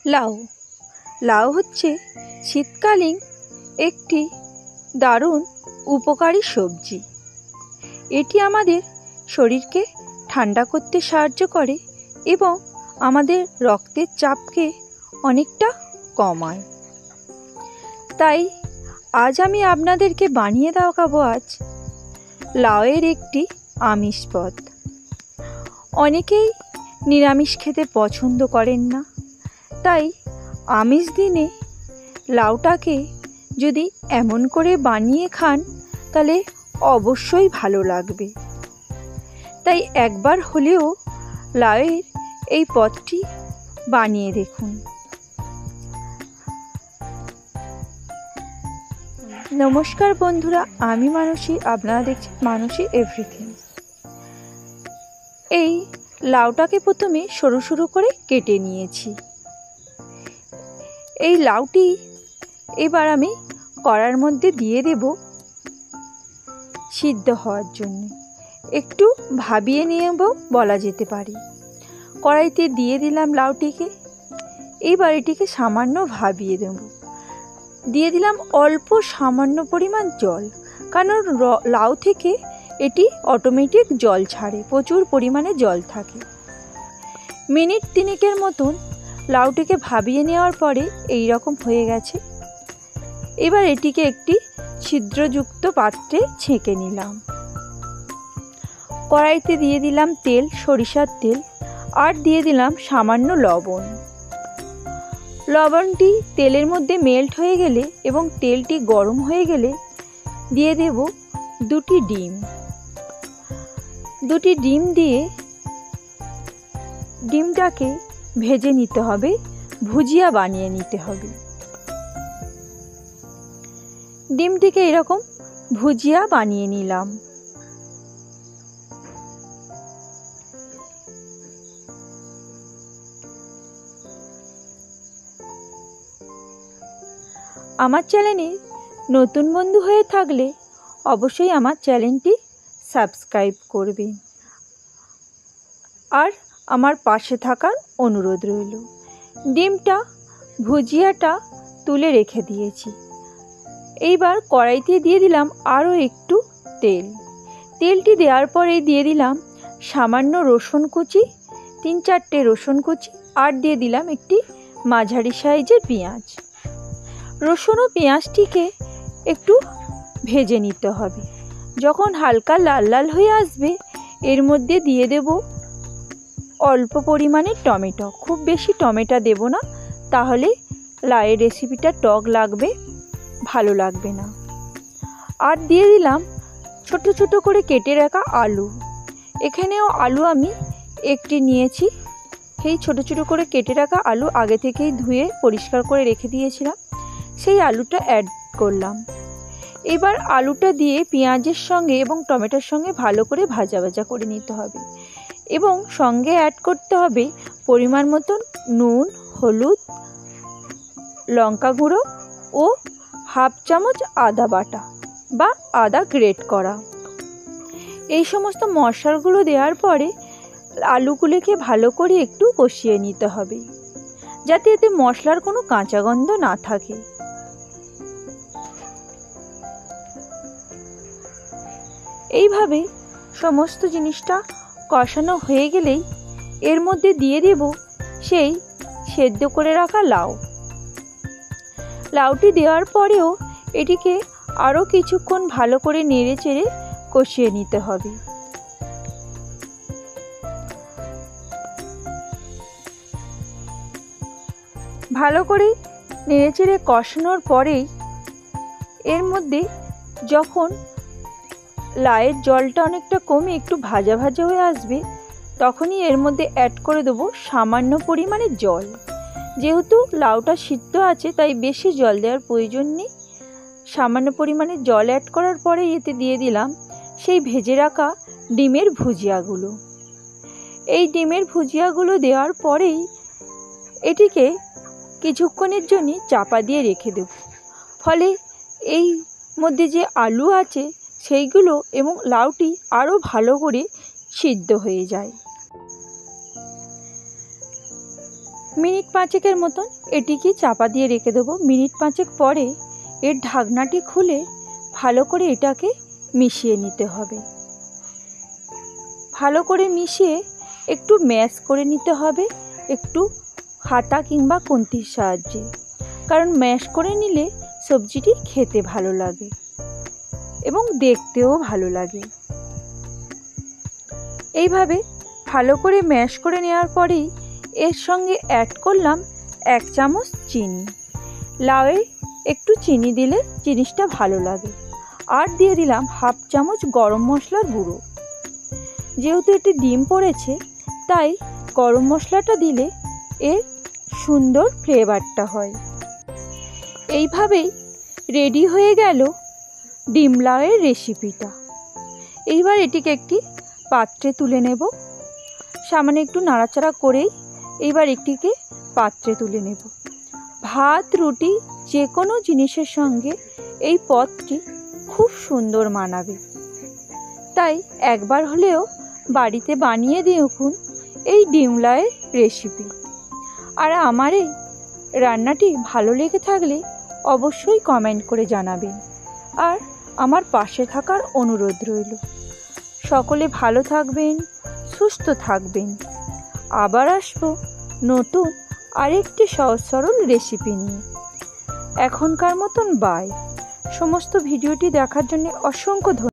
লাউ লাউ হচ্ছে শীতকালীন একটি দারুণ উপকারী সবজি। এটি আমাদের শরীরকে ঠান্ডা করতে সাহায্য করে এবং আমাদের রক্তের চাপকে অনেকটা কমায়। তাই আজ আমি আপনাদেরকে বানিয়ে দেখাবো লাউয়ের একটি আমিষ পদ। অনেকেই নিরামিষ খেতে পছন্দ করেন না, তাই আমিষ দিনে লাউটাকে যদি এমন করে বানিয়ে খান তাহলে অবশ্যই ভালো লাগবে। তাই একবার হলেও লাউয়ের এই পদটি বানিয়ে দেখুন। নমস্কার বন্ধুরা, আমি মানসী, আপনারা দেখছেন মানসী এভরিথিং। এই লাউটাকে প্রথমে সরু সরু করে কেটে নিয়েছি। এই লাউটি এবার আমি কড়ার মধ্যে দিয়ে দেব সিদ্ধ হওয়ার জন্য। একটু ভাবিয়ে নেব বলা যেতে পারে। কড়াইতে দিয়ে দিলাম লাউটিকে। এইবার এটিকে সামান্য ভাবিয়ে দেব। দিয়ে দিলাম অল্প সামান্য পরিমাণ জল, কারণ লাউ থেকে এটি অটোমেটিক জল ছাড়ে, প্রচুর পরিমাণে জল থাকে। মিনিট তিনেকের মতন লাউটিকে ভাবিয়ে নেওয়ার পরে এই রকম হয়ে গেছে। এবার এটিকে একটি ছিদ্রযুক্ত পাত্রে ছেঁকে নিলাম। কড়াইতে দিয়ে দিলাম তেল, সরিষার তেল, আর দিয়ে দিলাম সামান্য লবণ। লবণটি তেলের মধ্যে মেল্ট হয়ে গেলে এবং তেলটি গরম হয়ে গেলে দিয়ে দেব দুটি ডিম। দুটি ডিম দিয়ে ডিমটাকে ভেজে নিতে হবে, ভুজিয়া বানিয়ে নিতে হবে। ডিমটিকে এরকম ভুজিয়া বানিয়ে নিলাম। আমার চ্যানেলে নতুন বন্ধু হয়ে থাকলে অবশ্যই আমার চ্যানেলটি সাবস্ক্রাইব করবেন আর আমার পাশে থাকার অনুরোধ রইল। ডিমটা ভুজিয়াটা তুলে রেখে দিয়েছি। এইবার কড়াইতে দিয়ে দিলাম আরও একটু তেল। তেলটি দেওয়ার পরে দিয়ে দিলাম সামান্য রসুন কুচি, 3-4টে রসুন কুচি, আর দিয়ে দিলাম একটি মাঝারি সাইজের পেঁয়াজ। রসুন ও পেঁয়াজটিকে একটু ভেজে নিতে হবে। যখন হালকা লাল লাল হয়ে আসবে এর মধ্যে দিয়ে দেব অল্প পরিমাণে টমেটো। খুব বেশি টমেটো দেব না, তাহলে লাউয়ের রেসিপিটা টক লাগবে, ভালো লাগবে না। আর দিয়ে দিলাম ছোট ছোট করে কেটে রাখা আলু। এখানেও আলু আমি একটি নিয়েছি। সেই ছোট ছোট করে কেটে রাখা আলু আগে থেকেই ধুয়ে পরিষ্কার করে রেখে দিয়েছিলাম, সেই আলুটা অ্যাড করলাম। এবার আলুটা দিয়ে পেঁয়াজের সঙ্গে এবং টমেটোর সঙ্গে ভালো করে ভাজা ভাজা করে নিতে হবে এবং সঙ্গে অ্যাড করতে হবে পরিমাণ মতন নুন, হলুদ, লঙ্কা গুঁড়ো ও হাফ চামচ আদা বাটা বা আদা গ্রেট করা। এই সমস্ত মশলাগুলো দেওয়ার পরে আলুগুলোকে ভালো করে একটু কষিয়ে নিতে হবে, যাতে এতে মশলার কোনো কাঁচা গন্ধ না থাকে। এইভাবে সমস্ত জিনিসটা কষানো হয়ে গেলেই এর মধ্যে দিয়ে দেব সেই সেদ্ধ করে রাখা লাউ। লাউটি দেওয়ার পরেও এটিকে আরও কিছুক্ষণ ভালো করে নেড়ে চেড়ে কষিয়ে নিতে হবে। ভালো করে নেড়ে চেড়ে কষানোর পরেই এর মধ্যে যখন লাউয়ের জলটা অনেকটা কমে একটু ভাজা ভাজা হয়ে আসবে তখনই এর মধ্যে অ্যাড করে দেবো সামান্য পরিমাণে জল। যেহেতু লাউটা সিদ্ধ আছে তাই বেশি জল দেওয়ার প্রয়োজন নেই। সামান্য পরিমাণে জল অ্যাড করার পরে এতে দিয়ে দিলাম সেই ভেজে রাখা ডিমের ভুজিয়াগুলো। এই ডিমের ভুজিয়াগুলো দেওয়ার পরেই এটিকে কিছুক্ষণের জন্য চাপা দিয়ে রেখে দেব। ফলে এই মধ্যে যে আলু আছে সেইগুলো এবং লাউটি আরও ভালো করে সিদ্ধ হয়ে যায়। মিনিট 5 মতন এটিকে চাপা দিয়ে রেখে দেবো। মিনিট 5 পরে এর ঢাকনাটি খুলে ভালো করে এটাকে মিশিয়ে নিতে হবে। ভালো করে মিশিয়ে একটু ম্যাশ করে নিতে হবে, একটু হাতা কিংবা খুন্তির সাহায্যে, কারণ ম্যাশ করে নিলে সবজিটি খেতে ভালো লাগে এবং দেখতেও ভালো লাগে। এইভাবে ভালো করে ম্যাশ করে নেওয়ার পরেই এর সঙ্গে অ্যাড করলাম 1 চামচ চিনি। লাউয়ে একটু চিনি দিলে জিনিসটা ভালো লাগে। আর দিয়ে দিলাম 1/2 চামচ গরম মশলার গুঁড়ো। যেহেতু এতে ডিম পড়েছে তাই গরম মশলাটা দিলে এর সুন্দর ফ্লেভারটা হয়। এইভাবেই রেডি হয়ে গেল ডিম লাউয়ের রেসিপিটা। এইবার এটিকে একটি পাত্রে তুলে নেব। সামান্য একটু নাড়াচাড়া করেই এইবার এটিকে পাত্রে তুলে নেব। ভাত, রুটি যে কোনো জিনিসের সঙ্গে এই পদটি খুব সুন্দর মানাবে। তাই একবার হলেও বাড়িতে বানিয়ে দেখুন এই ডিম লাউয়ের রেসিপি। আর আমার এই রান্নাটি ভালো লেগে থাকলে অবশ্যই কমেন্ট করে জানাবেন আর আমার পাশে থাকার অনুরোধ রইল। সকলে ভালো থাকবেন, সুস্থ থাকবেন। আবার আসবো নতুন আরেকটি সহজ সরল রেসিপি নিয়ে। এখনকার মতন বাই। সমস্ত ভিডিওটি দেখার জন্য অসংখ্য ধন্যবাদ।